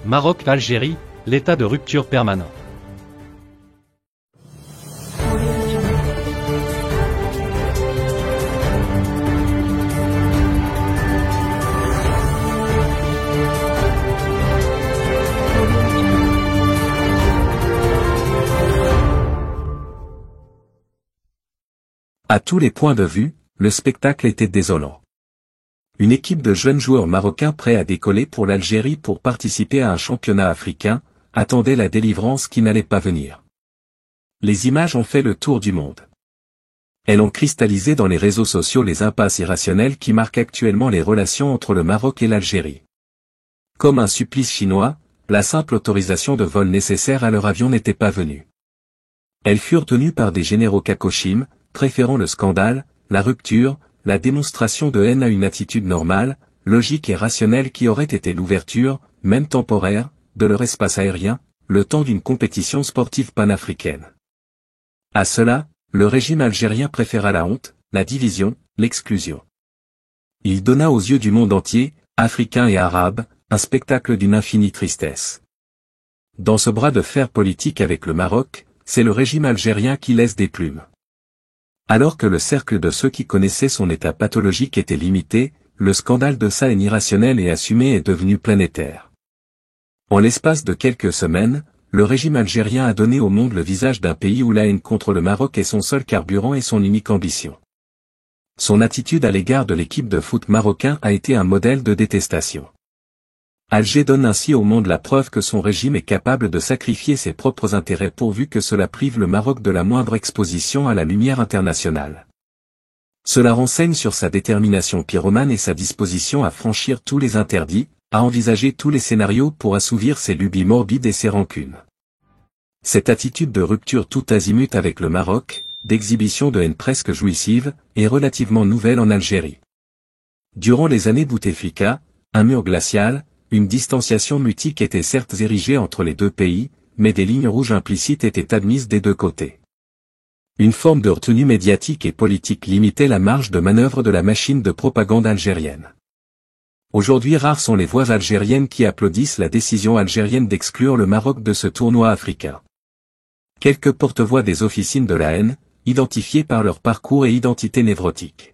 Maroc-Algérie, l'état de rupture permanent. À tous les points de vue, le spectacle était désolant. Une équipe de jeunes joueurs marocains prêts à décoller pour l'Algérie pour participer à un championnat africain, attendait la délivrance qui n'allait pas venir. Les images ont fait le tour du monde. Elles ont cristallisé dans les réseaux sociaux les impasses irrationnelles qui marquent actuellement les relations entre le Maroc et l'Algérie. Comme un supplice chinois, la simple autorisation de vol nécessaire à leur avion n'était pas venue. Elles furent tenues par des généraux kakoshim, préférant le scandale, la rupture, la démonstration de haine à une attitude normale, logique et rationnelle qui aurait été l'ouverture, même temporaire, de leur espace aérien, le temps d'une compétition sportive panafricaine. À cela, le régime algérien préféra la honte, la division, l'exclusion. Il donna aux yeux du monde entier, africains et arabes, un spectacle d'une infinie tristesse. Dans ce bras de fer politique avec le Maroc, c'est le régime algérien qui laisse des plumes. Alors que le cercle de ceux qui connaissaient son état pathologique était limité, le scandale de sa haine irrationnelle et assumée est devenu planétaire. En l'espace de quelques semaines, le régime algérien a donné au monde le visage d'un pays où la haine contre le Maroc est son seul carburant et son unique ambition. Son attitude à l'égard de l'équipe de foot marocain a été un modèle de détestation. Alger donne ainsi au monde la preuve que son régime est capable de sacrifier ses propres intérêts pourvu que cela prive le Maroc de la moindre exposition à la lumière internationale. Cela renseigne sur sa détermination pyromane et sa disposition à franchir tous les interdits, à envisager tous les scénarios pour assouvir ses lubies morbides et ses rancunes. Cette attitude de rupture tout azimut avec le Maroc, d'exhibition de haine presque jouissive, est relativement nouvelle en Algérie. Durant les années Bouteflika, un mur glacial, une distanciation mutique était certes érigée entre les deux pays, mais des lignes rouges implicites étaient admises des deux côtés. Une forme de retenue médiatique et politique limitait la marge de manœuvre de la machine de propagande algérienne. Aujourd'hui rares sont les voix algériennes qui applaudissent la décision algérienne d'exclure le Maroc de ce tournoi africain. Quelques porte-voix des officines de la haine, identifiés par leur parcours et identité névrotique.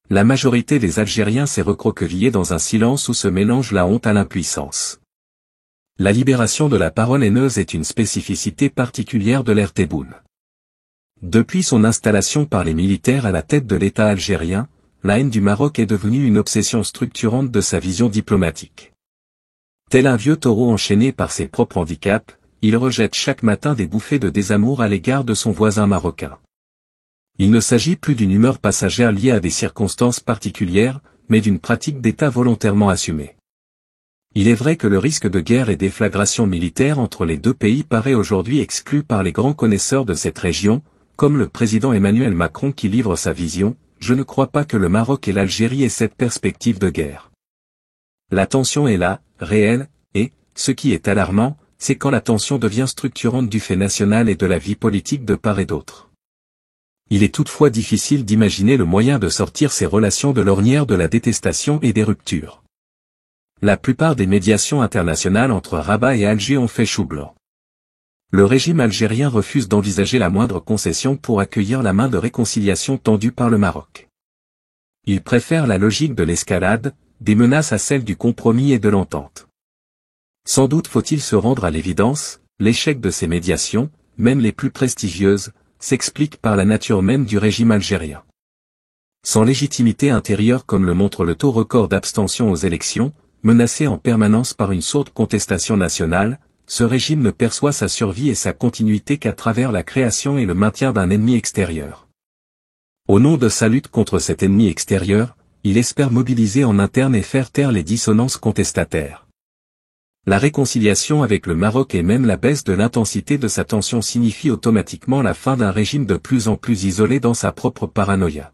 La majorité des Algériens s'est recroquevillée dans un silence où se mélange la honte à l'impuissance. La libération de la parole haineuse est une spécificité particulière de l'ère Tebboune. Depuis son installation par les militaires à la tête de l'État algérien, la haine du Maroc est devenue une obsession structurante de sa vision diplomatique. Tel un vieux taureau enchaîné par ses propres handicaps, il rejette chaque matin des bouffées de désamour à l'égard de son voisin marocain. Il ne s'agit plus d'une humeur passagère liée à des circonstances particulières, mais d'une pratique d'État volontairement assumée. Il est vrai que le risque de guerre et déflagration militaire entre les deux pays paraît aujourd'hui exclu par les grands connaisseurs de cette région, comme le président Emmanuel Macron qui livre sa vision, « Je ne crois pas que le Maroc et l'Algérie aient cette perspective de guerre. » La tension est là, réelle, et, ce qui est alarmant, c'est quand la tension devient structurante du fait national et de la vie politique de part et d'autre. Il est toutefois difficile d'imaginer le moyen de sortir ces relations de l'ornière de la détestation et des ruptures. La plupart des médiations internationales entre Rabat et Alger ont fait chou blanc. Le régime algérien refuse d'envisager la moindre concession pour accueillir la main de réconciliation tendue par le Maroc. Il préfère la logique de l'escalade, des menaces à celle du compromis et de l'entente. Sans doute faut-il se rendre à l'évidence, l'échec de ces médiations, même les plus prestigieuses, s'explique par la nature même du régime algérien. Sans légitimité intérieure comme le montre le taux record d'abstention aux élections, menacé en permanence par une sourde contestation nationale, ce régime ne perçoit sa survie et sa continuité qu'à travers la création et le maintien d'un ennemi extérieur. Au nom de sa lutte contre cet ennemi extérieur, il espère mobiliser en interne et faire taire les dissonances contestataires. La réconciliation avec le Maroc et même la baisse de l'intensité de sa tension signifie automatiquement la fin d'un régime de plus en plus isolé dans sa propre paranoïa.